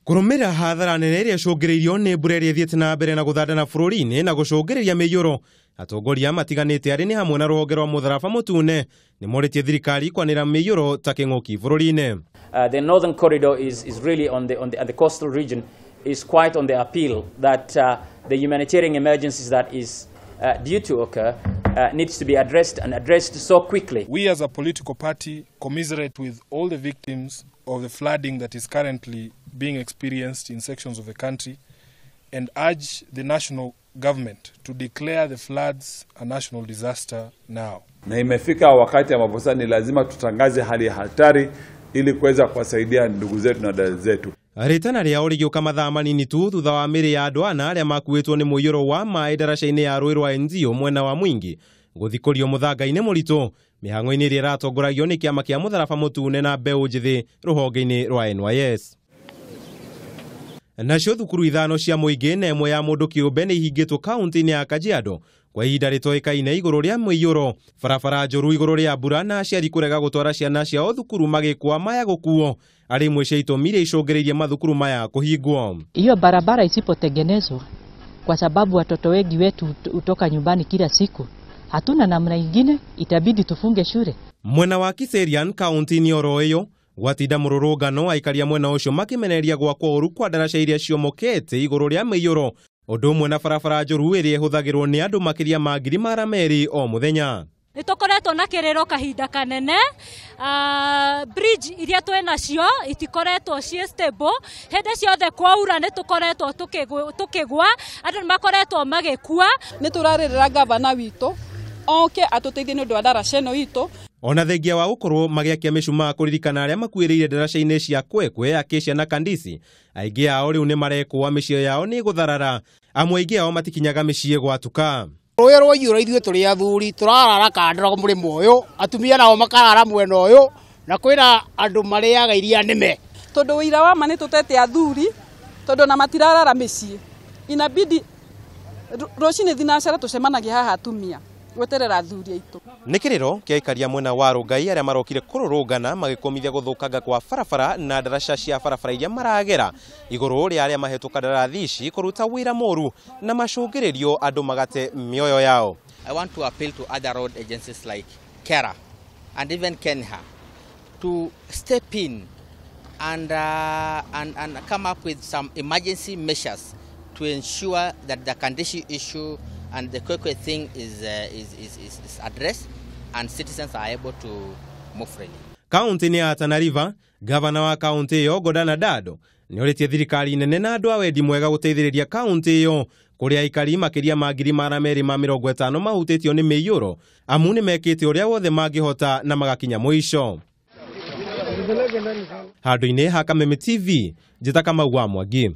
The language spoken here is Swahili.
Kurumirira hathara nene iria icungiriirio ni mbura iria ithiete na mbere na guthandana bururini na gucungiriria miiyuro. Atongoria matiganite ari ni hamwe na ruhonge rwa mutharaba mutune nimoritie thirikari kwanirira miiyuro ta king'uki bururini. The northern corridor is really on the coastal region is quite on the appeal that the humanitarian emergencies that is due to occur needs to be addressed and addressed so quickly. We as a political party commiserate with all the victims of the flooding that is currently being experienced in sections of the country and urge the national government to declare the floods a national disaster now. Na imefika wakati ambapo sasa ni lazima tutangaze hali ya hatari ili kuweza kuwasaidia ndugu zetu na dada zetu. Ritana riao rigioka mathaa manini tu thutha wa miiri ya andu ana aria makuitwo ni mwiyuro wa mai ndaraca-ini ya rũĩ rwa Enziu mwena wa Mwingi guthikurio muthanga-ini muritu mihang'o-ini iria iratongoragio ni kiama kia mutharaba mutune na mbeu njithi ruhonge-ini rwa NYS. Nacio thukuru ithano cia Mwingi na imwe ya mundu kiumbe ni ihingitwo kaunti-ini ya Kajiado kwa ihinda ritoikaine iguru ria miiyuro. Barabara njuru iguru ria mbura na aciari kurega gutwara ciana ciao thukuru magikwa maya gukuo ari imwe cia itũmi iria icũngĩrĩirie mathukuru maya kuhingwo. Hiyo barabara isipotengenezwa, kwa sababu watoto wengi wetu utoka nyumbani kila siku, hatuna namna ingine, itabidi tufunge shule. Mwena wa Kiserian kaunti-ini oro iyo gwatinda mururungano aikaria mwena ucio makimeneria gwakwo ũru kwa ndaraca iria ciomokete iguru ria miiyuro ũndũ ũmwe na barabara njũru iria ihũthagĩrwo ni andu makiria ma ngiri mara meri o muthenya. Nitukoretwo na kiriro kahinda kanene, bridge iria twenacio itikoretwo cie stable, hende ciothe kwaura nitukoretwo tukigwa, andu makoretwo magikua. Niturarĩrĩra gavana witũ oke atuteithie nĩ ũndũ wa ndaraca ĩno itũ. Ona thengia wa gukorwo magiakia mĩcumaa kuririkana aria makuĩrĩire ndaraca-ini cia Kwekwe, Acacia na Kandisi, aingĩ ao riu ni marekwo mĩciĩ yao ni gutharara, amwe aingĩ ao matikinyaga mĩciĩ gwatuka. Rũĩ rwa iyũra ithuĩ tũrĩ athuri tũrarara kandara mũrĩmo ũyũ, atumia nao makarara mwena ũyũ, na kwĩna andũ marĩaga iria nĩme. Tondũ wĩra wa ma nĩ tũtete athuri, tondũ na matirarara mĩciĩ, inabidi rũcinĩ thinacara tũcemanagia haha atumia gweterera athuri aitũ. Nĩ kĩrĩro kĩa aikaria mwena wa Rongai arĩa marokire kũrũrũngana magĩkomithia gũthũkanga kwa barabara na ndaraca cia barabara iria maragera igũrũ rĩa arĩa mahetwo kandarathi ici kũruta wĩra mũru na macũngĩrĩrio andũ magate mĩoyo yao. I want to appeal to other road agencies like Kera and even Kenya to step in and come up with some emergency measures to ensure that the condition issue and the Kwekwe thing is addressed and citizens are able to move freely. Kaunti-ini ya Tana River, gavana wa kaunti iyo Godana Dado nioritie thirikari nene na andu a wendi mwega guteithĩrĩria kaunti iyo kuria aikari makiria ma ngiri mara meri ma 50 mahutĩtio ni miiyuro amu ni mekĩte ũrĩa wothe mangĩhota na magakinya mũico. Handũ-inĩ ha Kameme TV, njĩta Kamau wa Mwangi.